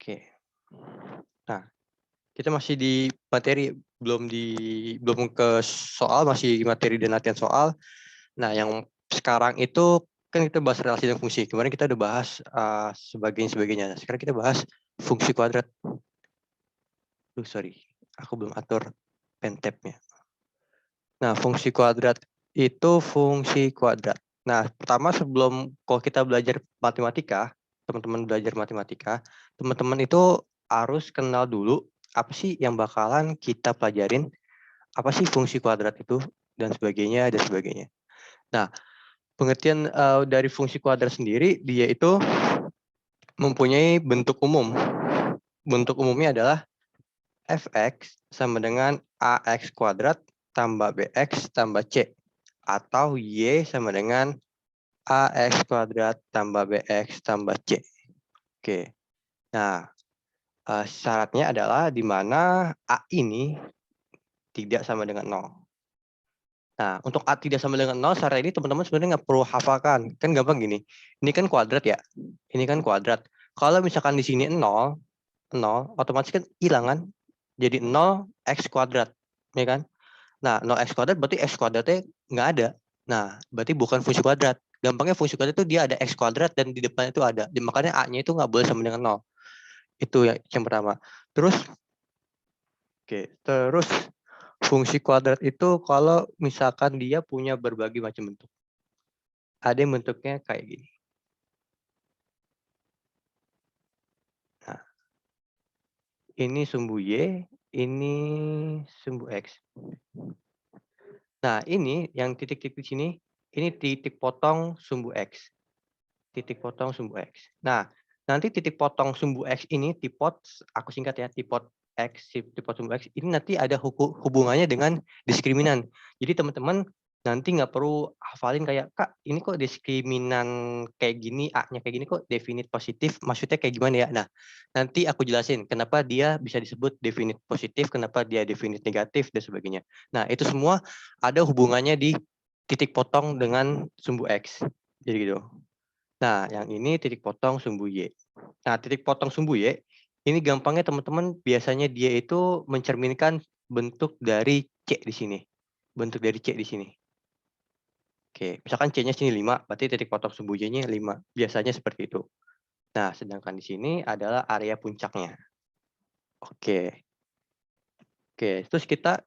Oke. Nah, kita masih di materi, belum ke soal, masih materi dan latihan soal. Nah, yang sekarang itu kan kita bahas relasi dan fungsi. Kemarin kita udah bahas sebagainya. Nah, sekarang kita bahas fungsi kuadrat. Sorry, aku belum atur pen tab-nya. Nah, fungsi kuadrat itu fungsi kuadrat. Nah, pertama kalau kita belajar matematika, teman-teman itu harus kenal dulu apa sih yang bakalan kita pelajarin, apa sih fungsi kuadrat itu, dan sebagainya. Nah, pengertian dari fungsi kuadrat sendiri, dia itu mempunyai bentuk umum. Bentuk umumnya adalah fx sama dengan ax kuadrat tambah bx tambah c. Atau y sama dengan ax kuadrat tambah bx tambah c. Oke. Nah, syaratnya adalah di mana a ini tidak sama dengan 0. Nah, untuk A tidak sama dengan 0, syarat ini teman-teman sebenarnya nggak perlu hafalkan. Kan gampang gini. Ini kan kuadrat ya. Ini kan kuadrat. Kalau misalkan di sini 0, otomatis kan hilang kan. Jadi 0 X kuadrat. Ya kan? Nah, 0 X kuadrat berarti X kuadratnya nggak ada. Nah, berarti bukan fungsi kuadrat. Gampangnya fungsi kuadrat itu dia ada X kuadrat dan di depannya itu ada. Makanya A-nya itu nggak boleh sama dengan 0. Itu yang pertama. Terus fungsi kuadrat itu kalau misalkan dia punya berbagai macam bentuk. Ada yang bentuknya kayak gini. Nah, ini sumbu Y, ini sumbu X. Nah, ini yang titik-titik sini, ini titik potong sumbu X. Titik potong sumbu X. Nah, nanti titik potong sumbu X ini, tipot, aku singkat ya, tipot X, tipot sumbu X, ini nanti ada hubungannya dengan diskriminan. Jadi teman-teman nanti nggak perlu hafalin kayak, Kak, ini kok diskriminan kayak gini, A-nya kayak gini kok definite positif, maksudnya kayak gimana ya? Nah, nanti aku jelasin kenapa dia bisa disebut definite positif, kenapa dia definite negatif, dan sebagainya. Nah, itu semua ada hubungannya di titik potong dengan sumbu X. Jadi gitu. Nah, yang ini titik potong sumbu Y. Nah, titik potong sumbu Y, ini gampangnya teman-teman biasanya dia itu mencerminkan bentuk dari C di sini. Bentuk dari C di sini. Oke, misalkan C-nya sini 5, berarti titik potong sumbu Y-nya 5. Biasanya seperti itu. Nah, sedangkan di sini adalah area puncaknya. Oke. Oke, terus kita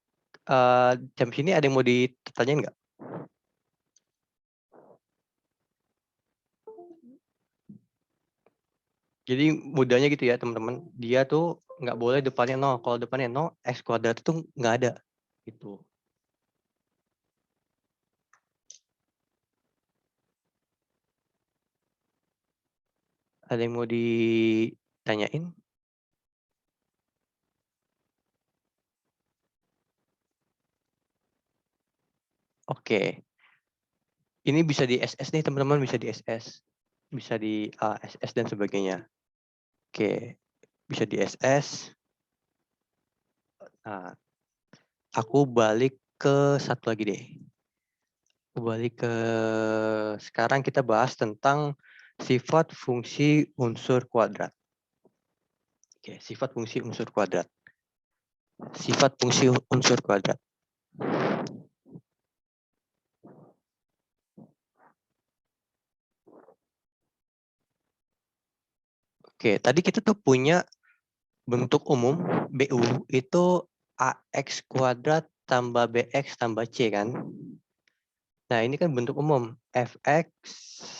jam sini ada yang mau ditanyain nggak? Jadi mudahnya gitu ya teman-teman, dia tuh nggak boleh depannya 0. Kalau depannya 0, X kuadrat itu nggak ada. Gitu. Ada yang mau ditanyain? Oke. Ini bisa di SS nih teman-teman, bisa di SS. Bisa di SS dan sebagainya. Oke. Bisa di SS. Nah, aku balik ke satu lagi deh. Sekarang kita bahas tentang sifat fungsi unsur kuadrat. Oke, sifat fungsi unsur kuadrat. Sifat fungsi unsur kuadrat. Oke, tadi kita tuh punya bentuk umum BU itu AX kuadrat tambah BX tambah C kan. Nah, ini kan bentuk umum. Fx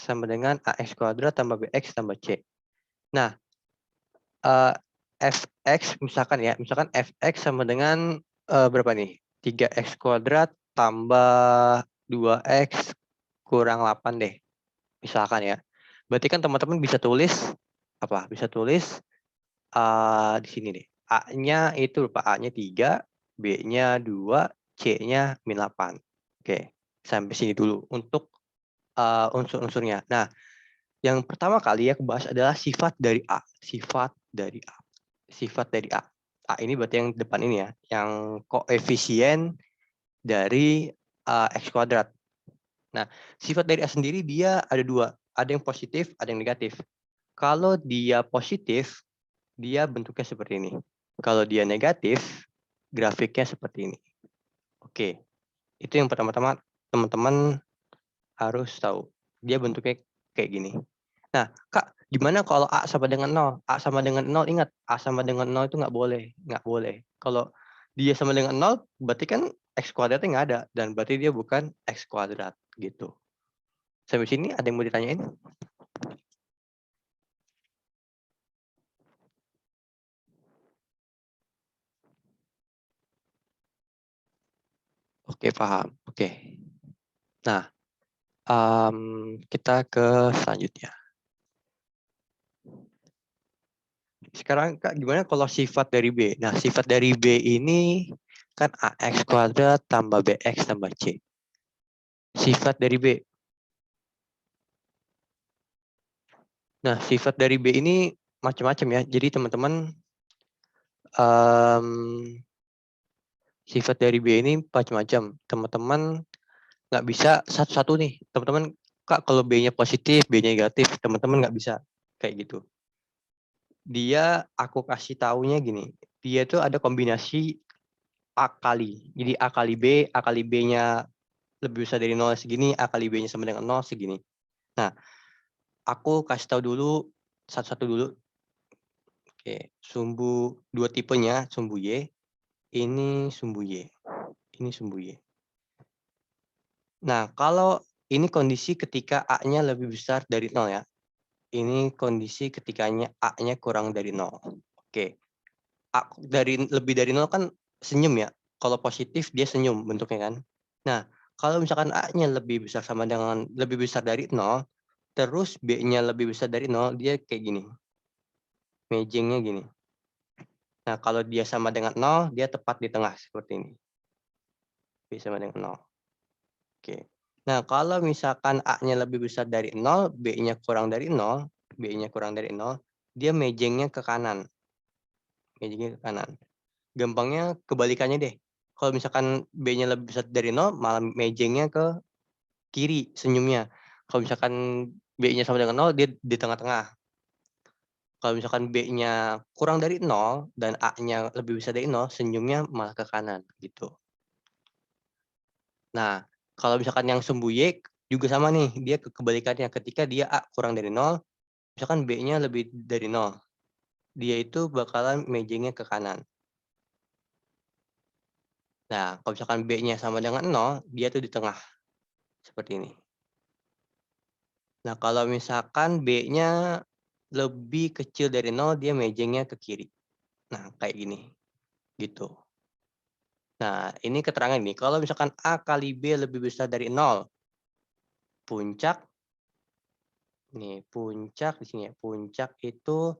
sama dengan AX kuadrat tambah BX tambah C. Nah, Fx misalkan Fx sama dengan berapa nih? 3x kuadrat tambah 2x kurang 8 deh. Misalkan ya. Berarti kan teman-teman bisa tulis apa? Bisa tulis di sini deh. A-nya itu lupa, A-nya 3, B-nya 2, C-nya min 8. Oke, sampai sini dulu untuk unsur-unsurnya. Nah, yang pertama kali aku bahas adalah sifat dari A. Sifat dari A. Sifat dari A. A ini berarti yang depan ini ya, yang koefisien dari X kuadrat. Nah, sifat dari A sendiri dia ada dua. Ada yang positif, ada yang negatif. Kalau dia positif, dia bentuknya seperti ini. Kalau dia negatif, grafiknya seperti ini. Oke, itu yang pertama-tama teman-teman harus tahu. Dia bentuknya kayak gini. Nah, Kak, gimana kalau A sama dengan 0? A sama dengan 0, ingat, A sama dengan 0 itu nggak boleh. Nggak boleh. Kalau dia sama dengan 0, berarti kan X kuadratnya nggak ada. Dan berarti dia bukan X kuadrat. Gitu. Sampai sini ada yang mau ditanyain? Oke, paham. Oke. Nah, kita ke selanjutnya. Sekarang Kak, gimana kalau sifat dari B? Nah, sifat dari B ini kan AX kuadrat tambah BX tambah C. Sifat dari B. Nah, sifat dari B ini macam-macam ya. Jadi teman-teman, sifat dari B ini macam-macam. Teman-teman nggak bisa satu-satu nih. Teman-teman, Kak, kalau B-nya positif, B-nya negatif, teman-teman nggak bisa kayak gitu. Dia, aku kasih taunya gini. Dia tuh ada kombinasi A kali. Jadi A kali B-nya lebih besar dari 0 segini, A kali B-nya sama dengan 0 segini. Nah, aku kasih tahu dulu satu-satu dulu. Oke, sumbu dua tipenya, sumbu Y, ini sumbu Y, ini sumbu Y. Nah, kalau ini kondisi ketika A-nya lebih besar dari 0 ya. Ini kondisi ketikanya A-nya kurang dari 0. Oke. A dari lebih dari 0 kan senyum ya. Kalau positif dia senyum bentuknya kan. Nah, kalau misalkan A-nya lebih besar sama dengan lebih besar dari 0, terus B-nya lebih besar dari 0, dia kayak gini. Mejengnya gini. Nah, kalau dia sama dengan 0, dia tepat di tengah seperti ini. B sama dengan 0. Oke. Nah, kalau misalkan A-nya lebih besar dari 0, B-nya kurang dari 0, B-nya kurang dari 0, dia mejengnya ke kanan. Mejengnya ke kanan. Gampangnya kebalikannya deh. Kalau misalkan B-nya lebih besar dari 0, malah mejengnya ke kiri senyumnya. Kalau misalkan B-nya sama dengan 0, dia di tengah-tengah. Kalau misalkan B-nya kurang dari 0 dan A-nya lebih besar dari 0, senyumnya malah ke kanan gitu. Nah, kalau misalkan yang sumbu Y juga sama nih, dia kebalikannya. Ketika dia A kurang dari 0, misalkan B-nya lebih dari 0, dia itu bakalan mejengnya ke kanan. Nah, kalau misalkan B-nya sama dengan 0, dia tuh di tengah. Seperti ini. Nah, kalau misalkan B-nya lebih kecil dari 0, dia mejengnya ke kiri. Nah, kayak gini. Gitu. Nah, ini keterangan nih. Kalau misalkan A kali B lebih besar dari 0, puncak, nih, puncak di sini ya. Puncak itu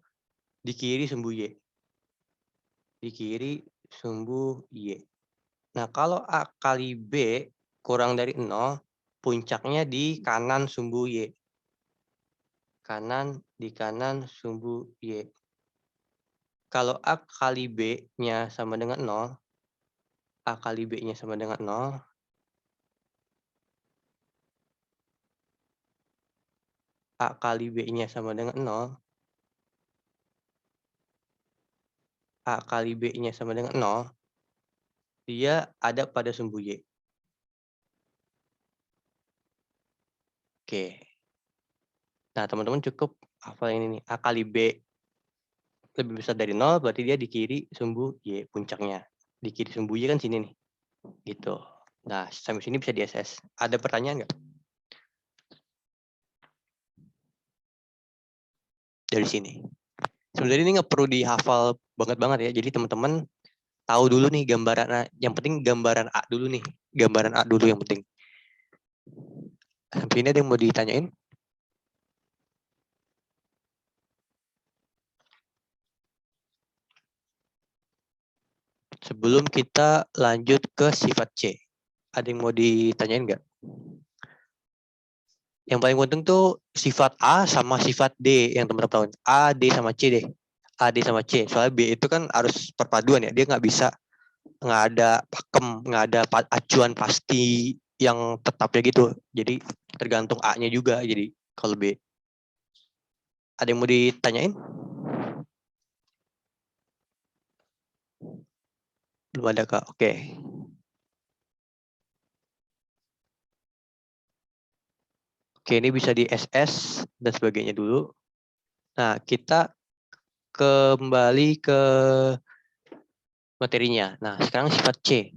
di kiri sumbu Y. Di kiri sumbu Y. Nah, kalau A kali B kurang dari 0, puncaknya di kanan sumbu Y. Di kanan sumbu Y. Kalau A kali B-nya sama dengan 0, A kali B-nya sama dengan 0, A kali B-nya sama dengan 0, A kali B-nya sama dengan 0, dia ada pada sumbu Y. Oke. Nah, teman-teman cukup hafal ini nih. A kali B lebih besar dari 0, berarti dia di kiri sumbu Y puncaknya. Di kiri sumbu Y kan sini nih. Gitu. Nah, sampai sini bisa di-SS. Ada pertanyaan nggak? Dari sini. Sebenarnya ini nggak perlu dihafal banget ya. Jadi teman-teman tahu dulu nih gambaran A. Yang penting gambaran A dulu nih. Gambaran A dulu yang penting. Sampai ini ada yang mau ditanyain? Sebelum kita lanjut ke sifat C. Ada yang mau ditanyain nggak? Yang paling penting tuh sifat A sama sifat D yang teman-teman tahu. A, D sama C deh. A, D sama C. Soalnya B itu kan harus perpaduan ya. Dia nggak bisa, nggak ada pakem, nggak ada acuan pasti yang tetapnya gitu. Jadi tergantung A-nya juga. Jadi kalau B. Ada yang mau ditanyain? Belum ada, Kak. Oke. Oke, ini bisa di SS dan sebagainya dulu. Nah, kita kembali ke materinya. Nah, sekarang sifat C.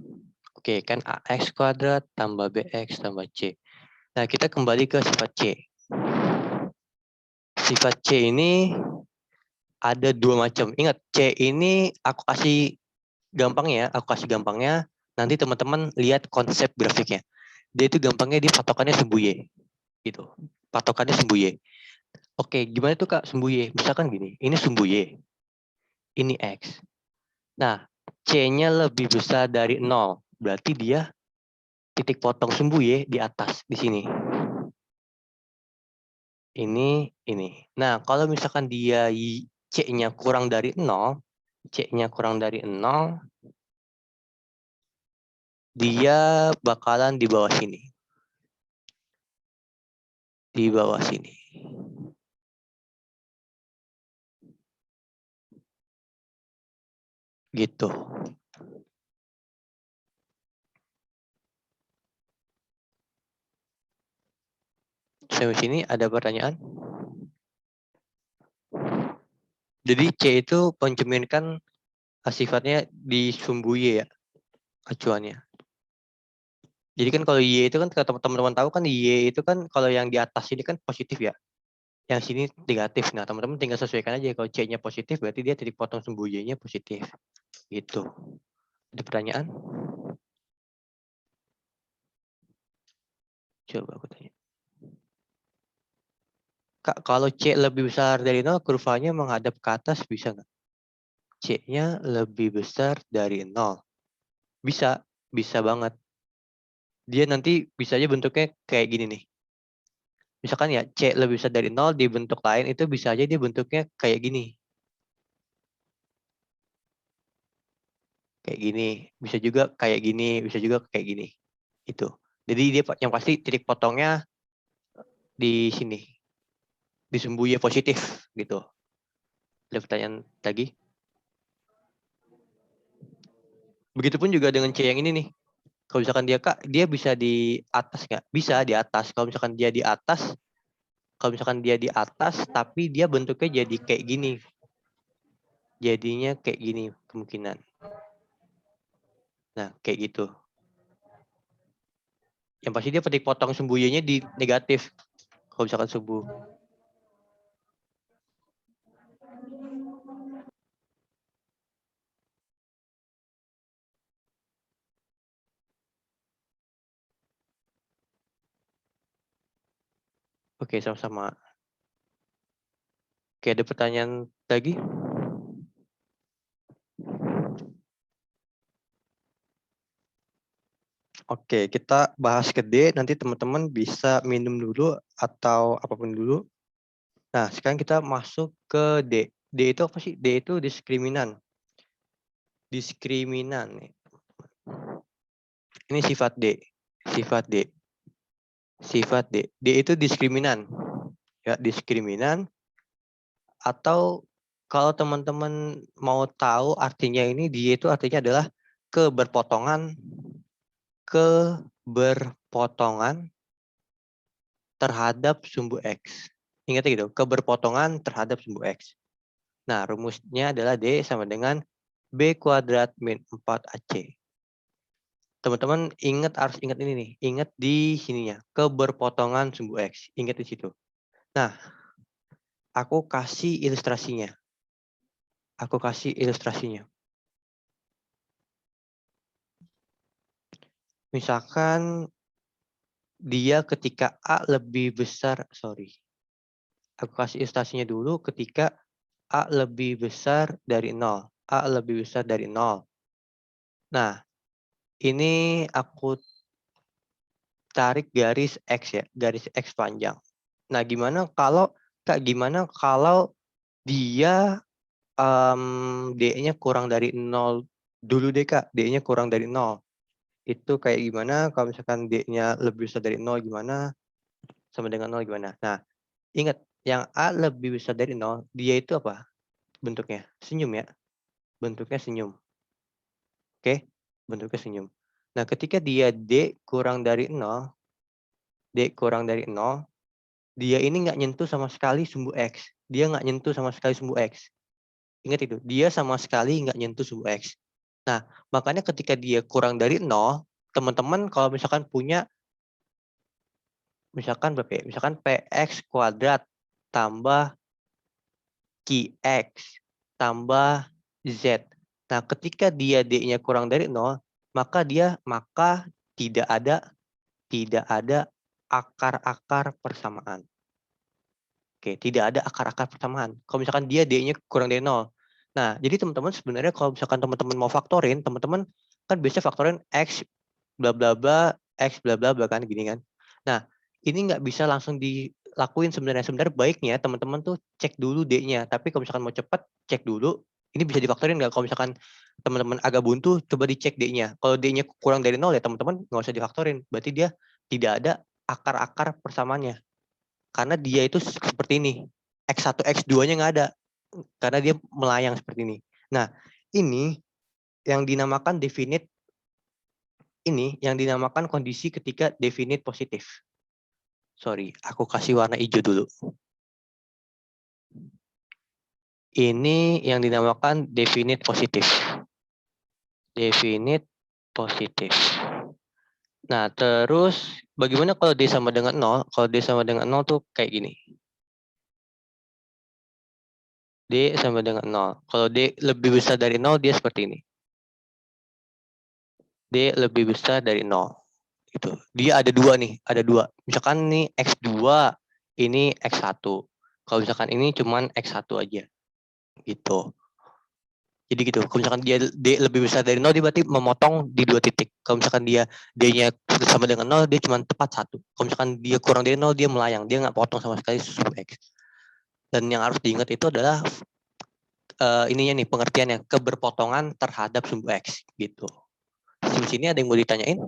Oke, kan AX kuadrat tambah BX tambah C. Nah, kita kembali ke sifat C. Sifat C ini ada dua macam. Ingat, C ini aku kasih gampangnya, nanti teman-teman lihat konsep grafiknya. Dia itu gampangnya dia patokannya sumbu Y. Gitu. Patokannya sumbu Y. Oke, gimana tuh Kak sumbu Y? Misalkan gini, ini sumbu Y, ini X. Nah, C-nya lebih besar dari 0. Berarti dia titik potong sumbu Y di atas, di sini. Ini. Nah, kalau misalkan dia C-nya kurang dari 0, C-nya kurang dari 0, dia bakalan di bawah sini. Di bawah sini. Gitu. Sampai sini ada pertanyaan? Jadi C itu mencerminkan sifatnya di sumbu Y ya, acuannya. Jadi kan kalau Y itu kan teman-teman tahu kan Y itu kan kalau yang di atas ini kan positif ya. Yang sini negatif. Nah, teman-teman tinggal sesuaikan aja. Kalau C-nya positif berarti dia titik potong sumbu Y-nya positif. Gitu. Ada pertanyaan? Coba aku tanya. Kak, kalau C lebih besar dari 0, kurvanya menghadap ke atas bisa nggak? C-nya lebih besar dari 0. Bisa, bisa banget. Dia nanti bisa aja bentuknya kayak gini nih. Misalkan ya C lebih besar dari 0 di bentuk lain itu bisa aja dia bentuknya kayak gini. Kayak gini. Bisa juga kayak gini, bisa juga kayak gini. Itu. Jadi dia yang pasti titik potongnya di sini. Di sumbu Y positif gitu. Ada pertanyaan lagi? Begitupun juga dengan C yang ini nih. Kalau misalkan dia Kak, dia bisa di atas nggak? Bisa di atas. Kalau misalkan dia di atas, tapi dia bentuknya jadi kayak gini. Jadinya kayak gini kemungkinan. Nah, kayak gitu. Yang pasti dia titik potong sumbu Y-nya di negatif. Kalau misalkan sumbu. Oke, sama-sama. Oke, ada pertanyaan lagi? Oke, kita bahas ke D. Nanti teman-teman bisa minum dulu atau apapun dulu. Nah, sekarang kita masuk ke D. D itu apa sih? D itu diskriminan. Diskriminan. Ini sifat D. Sifat D. Sifat D. D itu diskriminan. Ya, diskriminan. Atau kalau teman-teman mau tahu artinya ini, dia itu artinya adalah keberpotongan terhadap sumbu X. Ingat gitu, keberpotongan terhadap sumbu X. Nah, rumusnya adalah D sama dengan B kuadrat min 4AC. Teman-teman harus ingat ini nih. Ingat di sininya, keberpotongan sumbu X. Ingat di situ. Nah, aku kasih ilustrasinya. Misalkan dia ketika A lebih besar, aku kasih ilustrasinya dulu ketika A lebih besar dari 0. A lebih besar dari 0. Nah, ini aku tarik garis X ya, garis X panjang. Nah, gimana kalau dia D-nya kurang dari 0 dulu deh Kak, D-nya kurang dari 0. Itu kayak gimana kalau misalkan D-nya lebih besar dari 0 gimana? Sama dengan 0 gimana? Nah, ingat yang A lebih besar dari 0, dia itu apa? Bentuknya senyum ya. Bentuknya senyum. Oke, bentuknya senyum. Nah, ketika dia D kurang dari 0, dia ini nggak nyentuh sama sekali sumbu X. Dia nggak nyentuh sama sekali sumbu X. Ingat itu, dia sama sekali nggak nyentuh sumbu X. Nah, makanya ketika dia kurang dari 0, teman-teman kalau misalkan punya, misalkan berapa ya? Misalkan PX kuadrat tambah QX tambah Z. Nah, ketika dia D-nya kurang dari 0, maka tidak ada akar-akar persamaan. Oke, tidak ada akar-akar persamaan. Kalau misalkan dia D-nya kurang dari 0. Nah, jadi teman-teman sebenarnya kalau misalkan teman-teman mau faktorin, teman-teman kan biasanya faktorin X bla bla bla, X bla bla bla kan gini kan. Nah, ini nggak bisa langsung dilakuin sebenarnya. Sebenarnya baiknya teman-teman tuh cek dulu D-nya. Tapi kalau misalkan mau cepat, cek dulu. Ini bisa difaktorin nggak? Kalau misalkan teman-teman agak buntu, coba dicek D-nya. Kalau D-nya kurang dari 0 ya teman-teman nggak usah difaktorin. Berarti dia tidak ada akar-akar persamaannya. Karena dia itu seperti ini. X1, X2-nya nggak ada. Karena dia melayang seperti ini. Nah, ini yang dinamakan kondisi ketika definite positif. Sorry, aku kasih warna hijau dulu. Ini yang dinamakan definite positif. Definite positif. Nah, terus bagaimana kalau D sama dengan 0? Kalau D sama dengan 0 tuh kayak gini. D sama dengan 0. Kalau D lebih besar dari 0, dia seperti ini. D lebih besar dari 0. Gitu. Dia ada dua nih, ada dua. Misalkan nih X2, ini X1. Kalau misalkan ini cuman X1 aja. Gitu. Jadi gitu, kalau misalkan dia D lebih besar dari 0, dia berarti memotong di 2 titik. Kalau misalkan dia D-nya sama dengan 0, dia cuma tepat 1. Kalau misalkan dia kurang dari 0, dia melayang. Dia nggak potong sama sekali sub X. Dan yang harus diingat itu adalah ininya nih, pengertiannya, keberpotongan terhadap sumbu X. Gitu. Di sini ada yang mau ditanyain?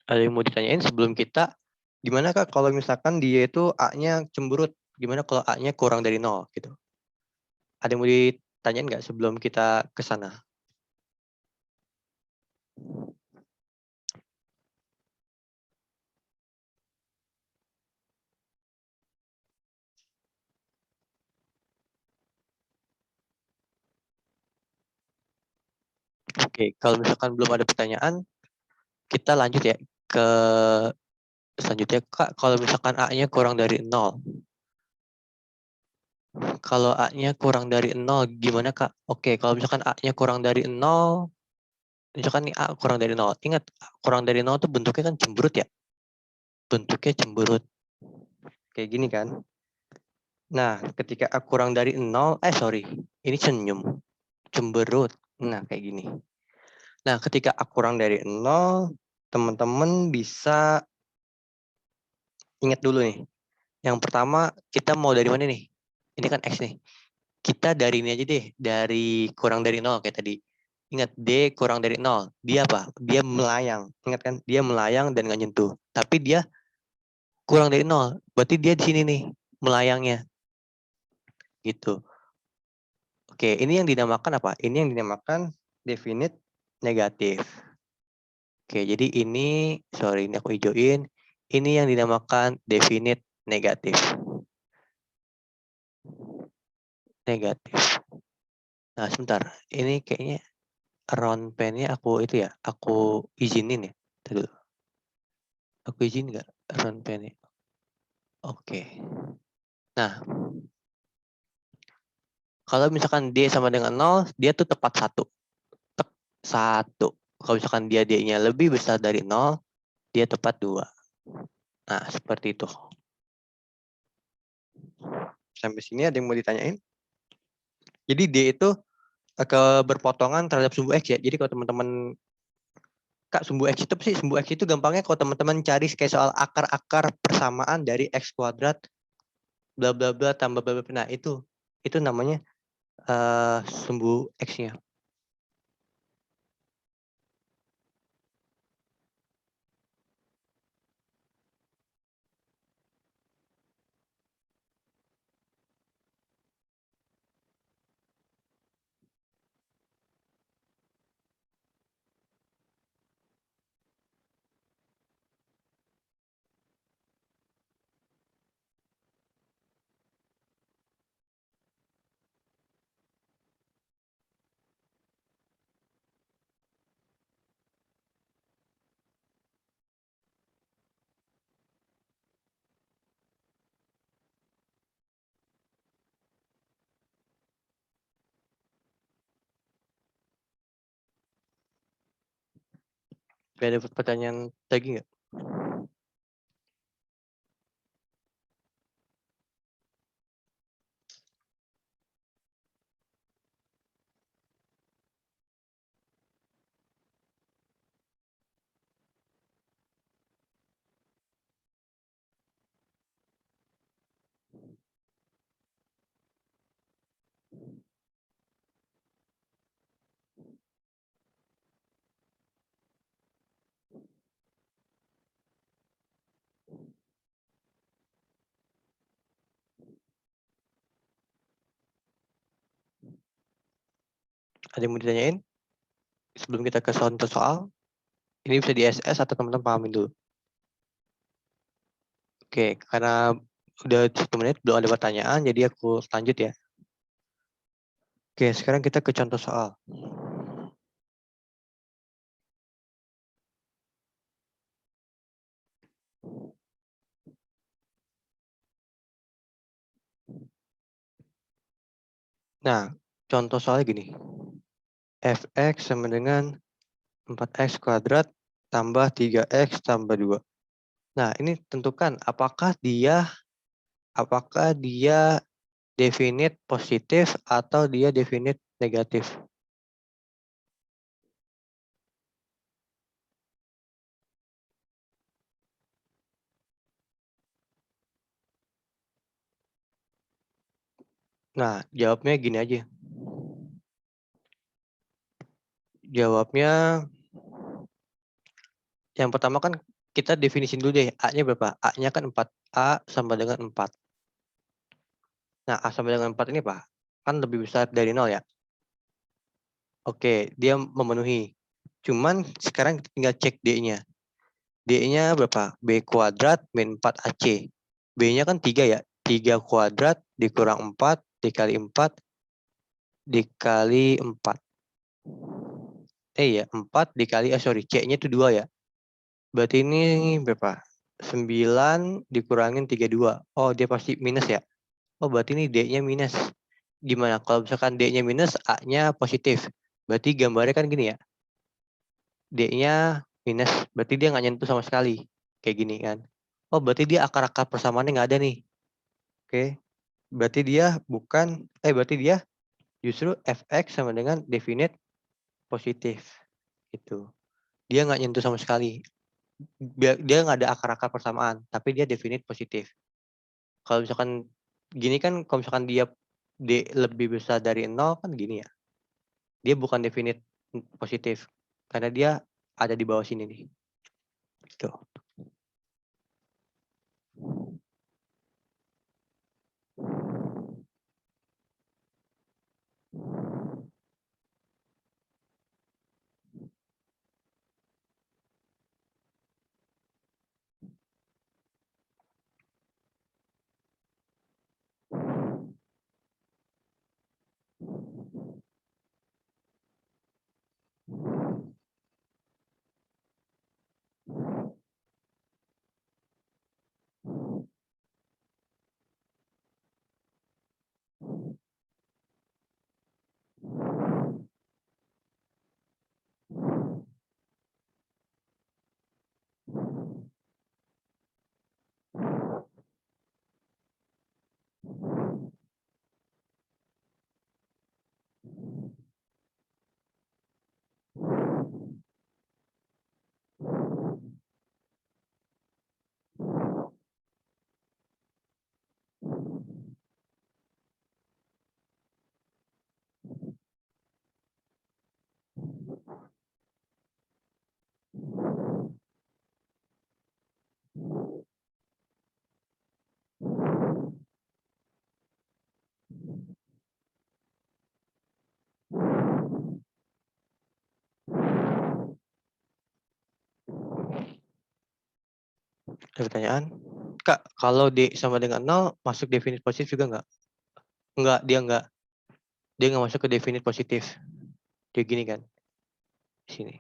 Ada yang mau ditanyain sebelum kita, gimana Kak kalau misalkan dia itu A-nya cemberut, gimana kalau A-nya kurang dari 0 gitu? Ada yang mau ditanyain nggak sebelum kita ke sana? Oke, kalau misalkan belum ada pertanyaan, kita lanjut ya ke selanjutnya. Kak, kalau misalkan A-nya kurang dari 0, kalau A-nya kurang dari 0, gimana Kak? Oke, kalau misalkan A-nya kurang dari 0, misalkan nih A kurang dari 0, ingat kurang dari 0 tuh bentuknya kan cemberut ya? Bentuknya cemberut. Kayak gini kan? Nah, ketika A kurang dari 0, ini senyum. Cemberut. Nah, kayak gini. Nah, ketika A kurang dari 0, teman-teman bisa ingat dulu nih. Yang pertama, kita mau dari mana nih? Ini kan X nih. Kita dari ini aja deh, dari kurang dari 0 kayak tadi. Ingat, D kurang dari 0. Dia apa? Dia melayang. Ingat kan? Dia melayang dan nggak nyentuh. Tapi dia kurang dari 0. Berarti dia di sini nih, melayangnya. Gitu. Oke, ini yang dinamakan apa? Ini yang dinamakan definite negatif. Oke, jadi ini aku hijauin. Ini yang dinamakan definite negatif. Negatif. Nah, sebentar. Ini kayaknya round pen-nya aku izinin ya. Tunggu dulu. Aku izin nggak round pen-nya? Oke. Nah, kalau misalkan D sama dengan 0, dia tuh tepat 1. Tek, 1. Kalau misalkan dia D-nya lebih besar dari 0, dia tepat 2. Nah, seperti itu. Sampai sini ada yang mau ditanyain? Jadi D itu berpotongan terhadap sumbu X ya. Jadi kalau teman-teman, Kak, sumbu X itu gampangnya kalau teman-teman cari kayak soal akar-akar persamaan dari X kuadrat bla bla bla tambah bla bla. Nah, itu namanya sumbu X-nya. Ada pertanyaan lagi nggak? Ada yang mau ditanyain? Sebelum kita ke contoh soal, ini bisa di SS atau teman-teman pahamin dulu. Oke, karena udah 1 menit belum ada pertanyaan, jadi aku lanjut ya. Oke, sekarang kita ke contoh soal. Nah, contoh soalnya gini. Fx sama dengan 4x kuadrat tambah 3x tambah 2. Nah, ini tentukan apakah dia definite positif atau dia definite negatif. Nah, jawabnya gini aja. Jawabnya yang pertama kan kita definisin dulu deh, A-nya berapa? A-nya kan 4. A sama dengan 4. Nah, A sama dengan 4 ini apa? Kan lebih besar dari 0 ya. Oke, dia memenuhi. Cuman sekarang kita tinggal cek D-nya. D-nya berapa? B kuadrat min 4AC. B-nya kan 3 ya. 3 kuadrat dikurang 4 dikali 4 dikali 4. Iya, 4 dikali, sorry, C-nya itu 2 ya. Berarti ini berapa? 9 dikurangin 32. Oh, dia pasti minus ya. Oh, berarti ini D-nya minus. Gimana? Kalau misalkan D-nya minus, A-nya positif. Berarti gambarnya kan gini ya. D-nya minus. Berarti dia nggak nyentuh sama sekali. Kayak gini kan. Oh, berarti dia akar-akar persamaannya nggak ada nih. Oke. Berarti dia justru fx sama dengan definite positif. Gitu. Dia nggak nyentuh sama sekali. Dia nggak ada akar-akar persamaan. Tapi dia definite positif. Kalau misalkan gini kan, kalau misalkan dia D lebih besar dari 0 kan gini ya. Dia bukan definite positif. Karena dia ada di bawah sini nih. Gitu. Ada pertanyaan? Kak, kalau D sama dengan 0 masuk definite positif juga nggak? Nggak, dia nggak. Dia nggak masuk ke definite positif. Dia gini kan. Di sini.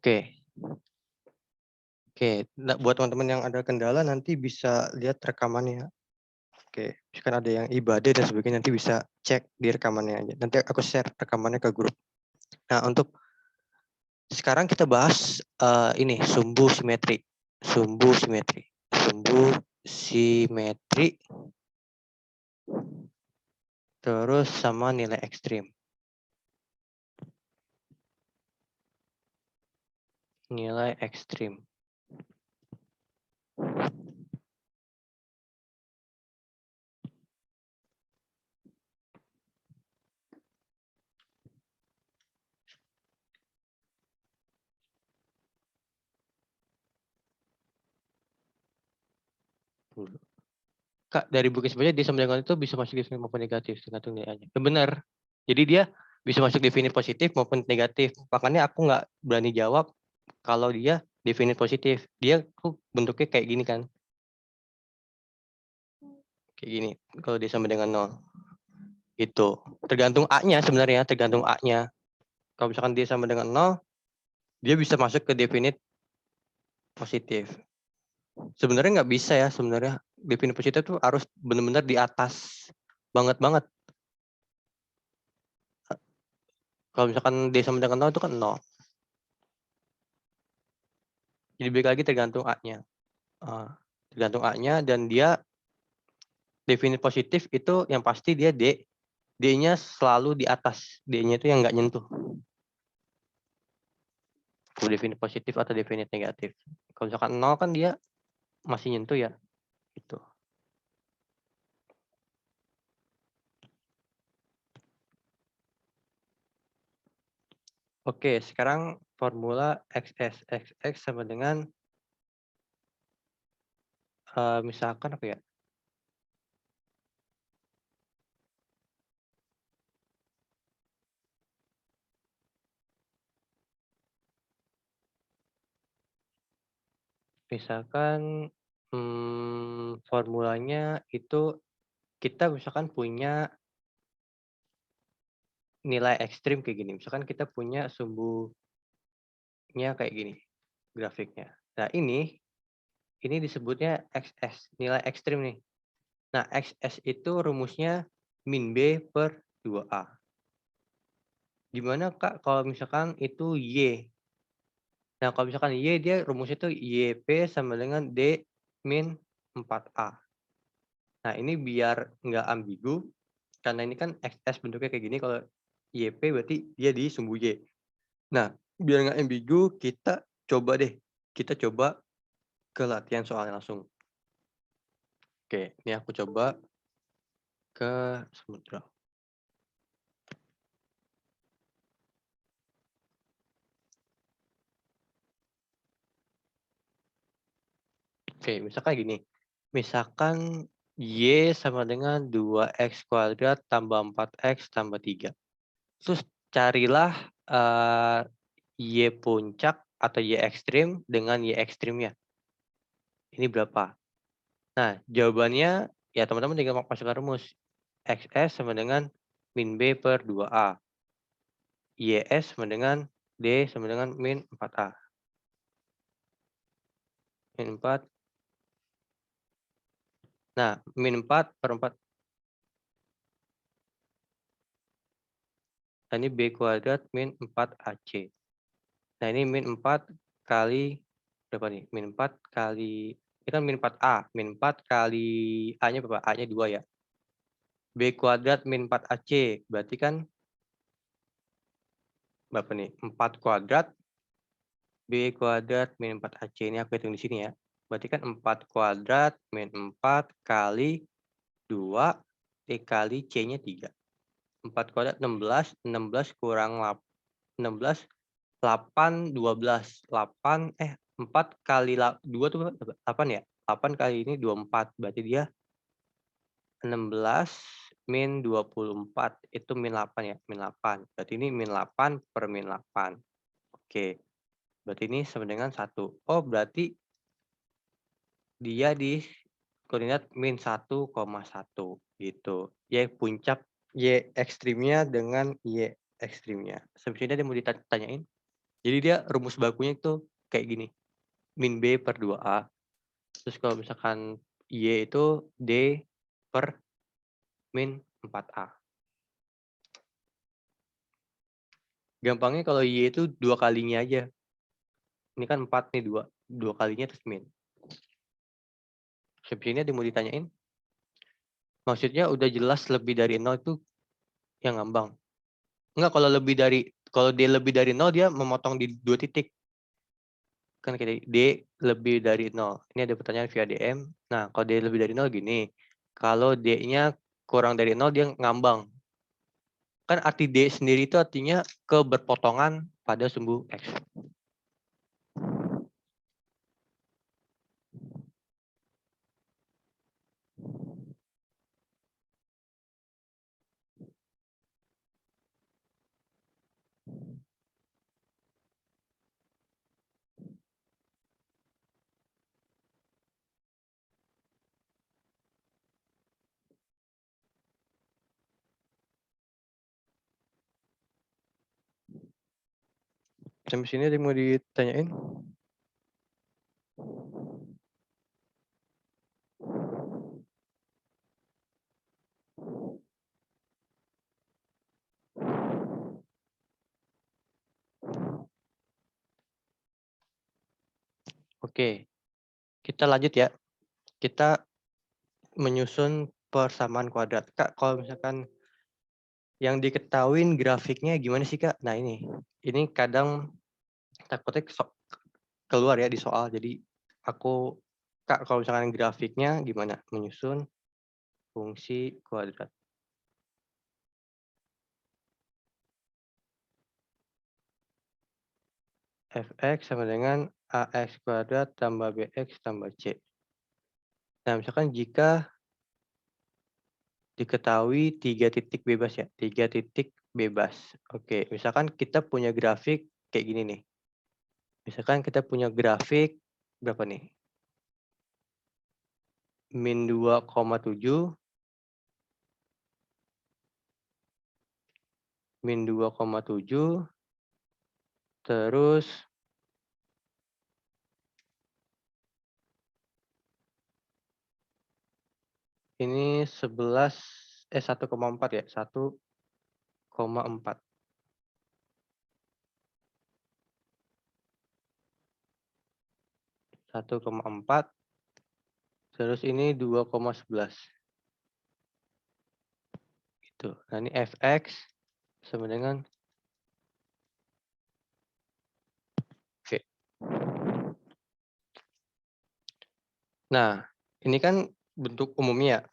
Oke. Oke, nah buat teman-teman yang ada kendala nanti bisa lihat rekamannya. Oke, misalkan ada yang ibadah dan sebagainya nanti bisa cek di rekamannya aja. Nanti aku share rekamannya ke grup. Nah, untuk sekarang kita bahas ini sumbu simetri. Sumbu simetri. Sumbu simetri terus sama nilai ekstrim. Nilai ekstrim. Kak, dari buku sebenarnya dia sama dengan itu bisa masuk definisi maupun negatif tergantung nilainya. Benar. Jadi dia bisa masuk definisi positif maupun negatif. Makanya aku nggak berani jawab kalau dia definisi positif. Dia tuh bentuknya kayak gini kan. Kayak gini. Kalau dia sama dengan 0. Itu. Tergantung A-nya sebenarnya. Tergantung A-nya. Kalau misalkan dia sama dengan 0, dia bisa masuk ke definisi positif. Sebenarnya nggak bisa ya sebenarnya. Definisi positif tuh harus benar-benar di atas. Banget-banget. Kalau misalkan dia sama dengan 0 itu kan 0. Jadi balik lagi tergantung A-nya. Tergantung A-nya dan dia definisi positif itu yang pasti dia D. D-nya selalu di atas. D-nya itu yang nggak nyentuh. Kalau definisi positif atau definisi negatif. Kalau misalkan 0 kan dia masih nyentuh ya. Gitu. Oke, sekarang formula XS. XX sama dengan misalkan apa ya? Misalkan formulanya itu kita misalkan punya nilai ekstrim kayak gini. Misalkan kita punya sumbunya kayak gini grafiknya. Nah, ini disebutnya XS, nilai ekstrim nih. Nah, XS itu rumusnya min B per 2A. Gimana Kak kalau misalkan itu Y? Nah, kalau misalkan Y dia rumusnya itu YP sama dengan D min 4A. Nah, ini biar nggak ambigu, karena ini kan XS bentuknya kayak gini, kalau YP berarti dia di sumbu Y. Nah, biar nggak ambigu, kita coba ke latihan soalnya langsung. Oke, ini aku coba ke Samudra. Oke, misalkan gini. Misalkan Y sama dengan 2x kuadrat tambah 4x tambah 3. Terus carilah Y puncak atau Y ekstrim dengan Y ekstrimnya. Ini berapa? Nah, jawabannya ya teman-teman tinggal masukkan rumus. XS sama dengan min B per 2A. YS sama dengan D sama dengan min 4A. Min 4. Nah, min 4 per 4. Nah, ini B kuadrat min 4AC. Nah, ini min 4 kali berapa nih? Min 4 kali, ini kan min 4A. Min 4 kali A-nya berapa? A-nya 2 ya. B kuadrat min 4AC. Berarti kan berapa nih? 4 kuadrat B kuadrat min 4AC. Ini aku hitung di sini ya. Berarti kan 4 kuadrat min 4 kali 2 dikali C-nya 3. 4 kuadrat 16. 16 kurang 16. 8, 12. 8, 4 kali 2 tuh 8 ya? 8 kali ini 24. Berarti dia 16 min 24. Itu min 8 ya? Min 8. Berarti ini min 8 per min 8. Oke. Berarti ini sama dengan 1. Oh, berarti dia di koordinat min 1,1 gitu. Y puncak, Y ekstrimnya dengan Y ekstrimnya. Sampai sini ada yang mau ditanyain? Jadi dia rumus bakunya itu kayak gini, min B per 2A. Terus kalau misalkan Y itu D per min 4A. Gampangnya kalau Y itu 2 kalinya aja. Ini kan 4 nih, 2 kalinya terus min. Habis ini ada yang mau ditanyain? Maksudnya udah jelas lebih dari 0 itu yang ngambang. Enggak, kalau dia lebih dari 0 dia memotong di 2 titik. Kan kayak D lebih dari 0. Ini ada pertanyaan via DM. Nah, kalau D lebih dari 0 gini. Kalau D-nya kurang dari 0 dia ngambang. Kan arti D sendiri itu artinya keberpotongan pada sumbu X. Sampai sini ada yang mau ditanyain? Oke, kita lanjut ya. Kita menyusun persamaan kuadrat. Kak, kalau misalkan yang diketahuin grafiknya gimana sih, Kak? Nah, ini kadang takutnya keluar ya di soal. Jadi Kak, kalau misalkan grafiknya gimana? Menyusun fungsi kuadrat. Fx sama dengan ax kuadrat tambah bx tambah c. Nah, misalkan jika diketahui 3 titik bebas ya, 3 titik bebas. Oke, misalkan kita punya grafik kayak gini nih. Misalkan kita punya grafik berapa nih? Min 2,7, min 2,7, terus ini 1,4 ya, 1,4. 1,4, terus ini 2,11. Gitu. Nah, ini fx sama dengan v. Nah, ini kan bentuk umumnya.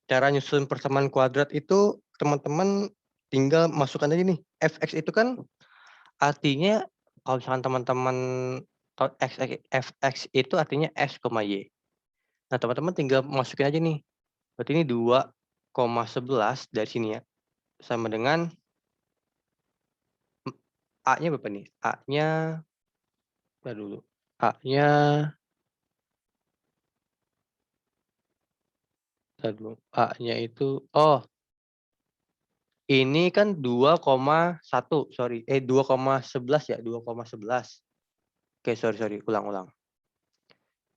Cara nyusun persamaan kuadrat itu teman-teman tinggal masukkan aja nih. Fx itu kan artinya kalau misalkan teman-teman tahu fx itu artinya s, y. Nah, teman-teman tinggal masukin aja nih. Berarti ini 2,11 dari sini ya. Sama dengan A-nya berapa nih? A-nya dulu. A-nya dulu. A-nya itu ini kan 2,1, sorry. 2,11 ya, 2,11. Oke, sorry, ulang.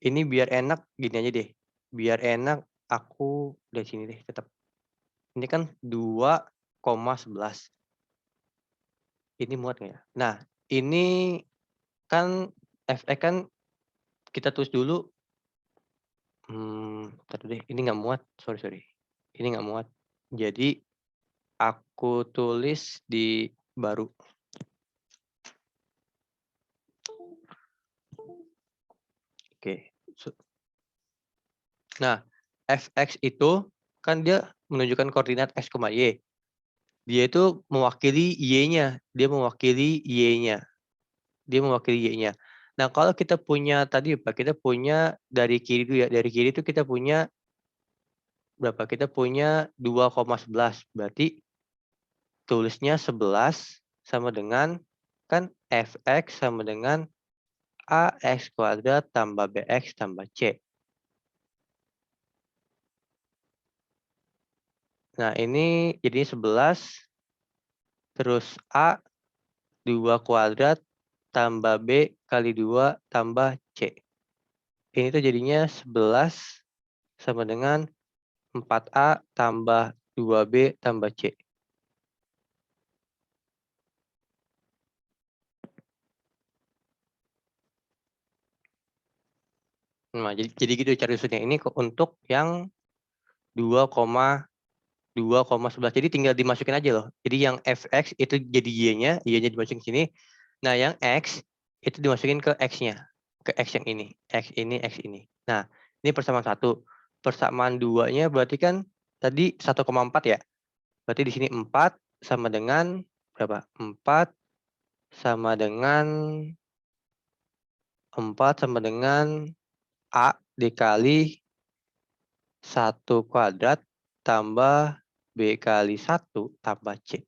Ini biar enak gini aja deh. Biar enak aku dari sini deh tetap. Ini kan 2,11. Ini muat nggak ya? Nah, ini kan Fx kan kita tulis dulu. Entar deh, ini nggak muat. Sorry. Ini nggak muat. Jadi aku tulis di baru. Oke. Nah, Fx itu kan dia menunjukkan koordinat x, y. Dia itu mewakili y-nya. Dia mewakili y-nya. Nah, kalau kita punya tadi Pak, kita punya dari kiri dulu ya. Dari kiri itu kita punya berapa? Kita punya 2,11. Berarti tulisnya 11 sama dengan kan fx sama dengan ax kuadrat tambah bx tambah c. Nah, ini jadi 11 terus a 2 kuadrat tambah B kali 2 tambah C. Ini tuh jadinya 11 sama dengan 4A tambah 2B tambah C. Nah, jadi gitu cara susunnya. Ini untuk yang 2,11. Jadi tinggal dimasukin aja loh. Jadi yang fx itu jadi y-nya, y-nya dimasukin sini. Nah, yang x itu dimasukin ke x-nya. Ke x yang ini. X ini, x ini. Nah, ini persamaan 1. Persamaan 2-nya berarti kan tadi 1,4 ya. Berarti di sini 4 sama dengan berapa? 4 sama dengan 4 sama dengan A dikali 1 kuadrat tambah B kali 1 tambah C.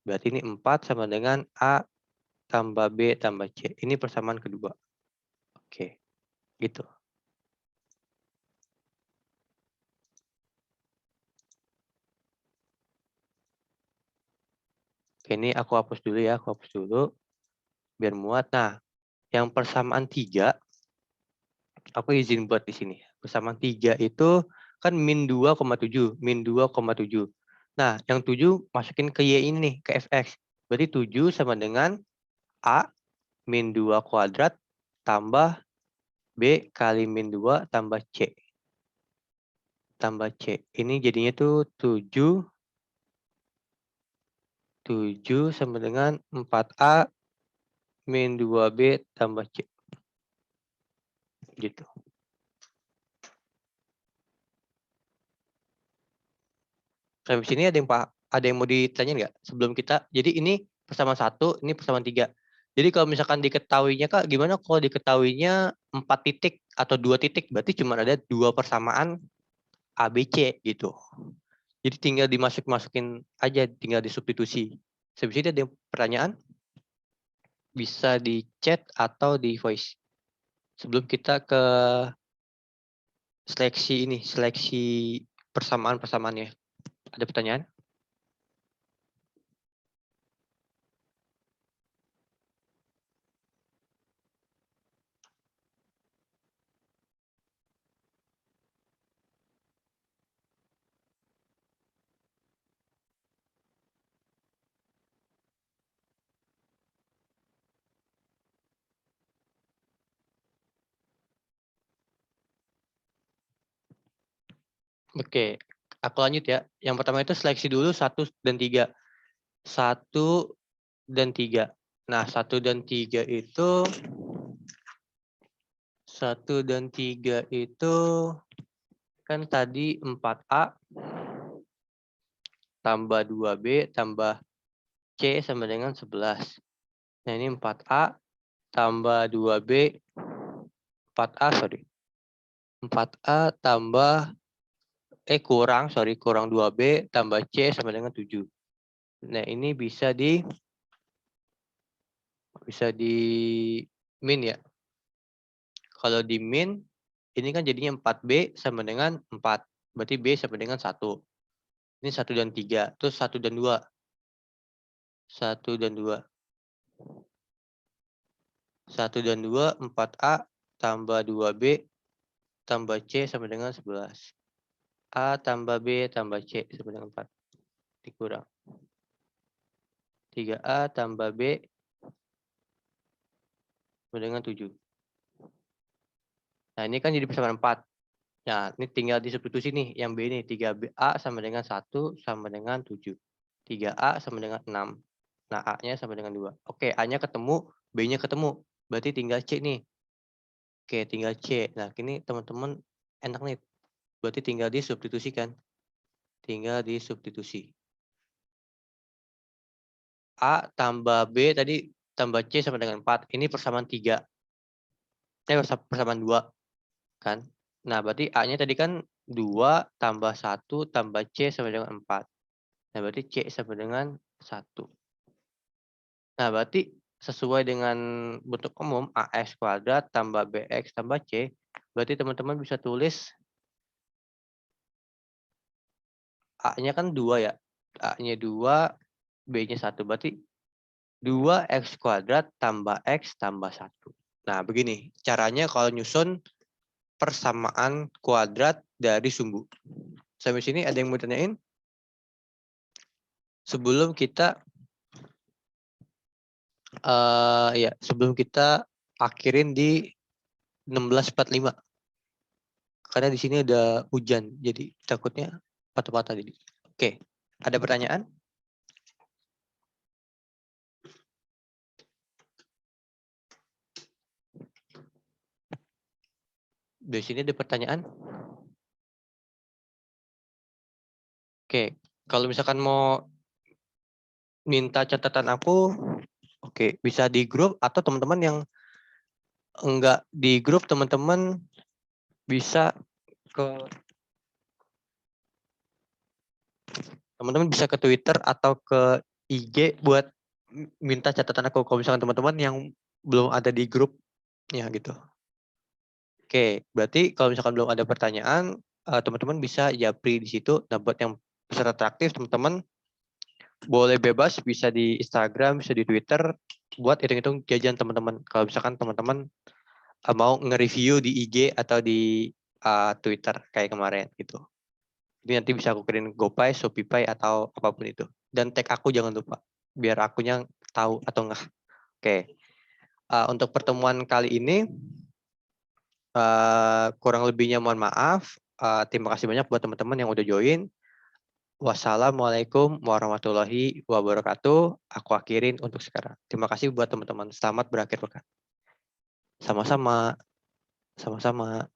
Berarti ini 4 sama dengan A tambah B tambah C. Ini persamaan kedua. Oke, gitu. Oke, ini aku hapus dulu ya, aku hapus dulu biar muat. Nah, yang persamaan 3, aku izin buat di sini. Persamaan 3 itu kan min 2,7, min 2,7. Nah, yang 7 masukin ke Y ini nih, ke fx. Berarti 7 sama dengan A min 2 kuadrat tambah B kali min 2 tambah C. Tambah C. Ini jadinya tuh 7 sama dengan 4A min 2B tambah C. Gitu. Sampai sini ada yang mau ditanya nggak? Sebelum kita, jadi ini persamaan 1, ini persamaan 3. Jadi kalau misalkan diketahuinya Kak, gimana kalau diketahuinya 4 titik atau 2 titik? Berarti cuma ada 2 persamaan A, B, C gitu. Jadi tinggal masukin aja, tinggal disubstitusi. Habis itu ada yang pertanyaan? Bisa di chat atau di voice. Sebelum kita ke seleksi persamaan-persamaannya. Ada pertanyaan? Oke, aku lanjut ya. Yang pertama itu seleksi dulu 1 dan 3. 1 dan 3. Nah, 1 dan 3 itu kan tadi 4A tambah 2B tambah C sama dengan 11. Nah, ini 4A tambah 2B, 4A, sorry. 4A tambah, kurang 2B tambah C sama dengan 7. Nah, ini bisa di min ya. Kalau di min, ini kan jadinya 4B sama dengan 4. Berarti B sama dengan 1. Ini 1 dan 3. Terus 1 dan 2. 1 dan 2. 1 dan 2, 4A tambah 2B tambah C sama dengan 11. A tambah B tambah C sama dengan 4. Dikurang. 3A tambah B sama dengan 7. Nah, ini kan jadi persamaan 4. Nah, ini tinggal disubstitusi nih. Yang B ini 3A sama dengan 1 sama dengan 7. 3A sama dengan 6. Nah, A-nya sama dengan 2. Oke, A-nya ketemu, B-nya ketemu. Berarti tinggal C nih. Oke, tinggal C. Nah, ini teman-teman enak nih. Berarti tinggal disubstitusikan. Tinggal disubstitusi. A tambah B tadi tambah C sama dengan 4. Ini persamaan 3. Persamaan 2. Kan? Nah, berarti A-nya tadi kan 2 tambah 1 tambah C sama dengan 4. Nah, berarti C sama dengan 1. Nah, berarti sesuai dengan bentuk umum AX kuadrat tambah BX tambah C, berarti teman-teman bisa tulis A-nya kan 2 ya. A-nya 2, B-nya 1. Berarti 2x kuadrat tambah x tambah 1. Nah, begini. Caranya kalau nyusun persamaan kuadrat dari sumbu. Sampai sini ada yang mau tanyain? Sebelum kita sebelum kita akhirin di 1645. Karena di sini ada hujan, jadi takutnya patah-patah jadi. Oke, ada pertanyaan? Di sini ada pertanyaan? Oke, kalau misalkan mau minta catatan aku, oke, bisa di grup atau teman-teman yang enggak di grup, teman-teman bisa ke Twitter atau ke IG buat minta catatan aku kalau misalkan teman-teman yang belum ada di grup ya gitu. Oke, berarti kalau misalkan belum ada pertanyaan, teman-teman bisa japri di situ. Nah, buat yang peserta interaktif, teman-teman boleh bebas, bisa di Instagram, bisa di Twitter, buat hitung-hitung jajan teman-teman. Kalau misalkan teman-teman mau nge-review di IG atau di Twitter kayak kemarin gitu. Jadi nanti bisa aku kirim GoPay, ShopeePay atau apapun itu. Dan tag aku jangan lupa, biar akunya tahu atau enggak. Oke, untuk pertemuan kali ini kurang lebihnya mohon maaf. Terima kasih banyak buat teman-teman yang udah join. Wassalamualaikum warahmatullahi wabarakatuh. Aku akhirin untuk sekarang. Terima kasih buat teman-teman. Selamat berakhir pekan. Sama-sama. Sama-sama.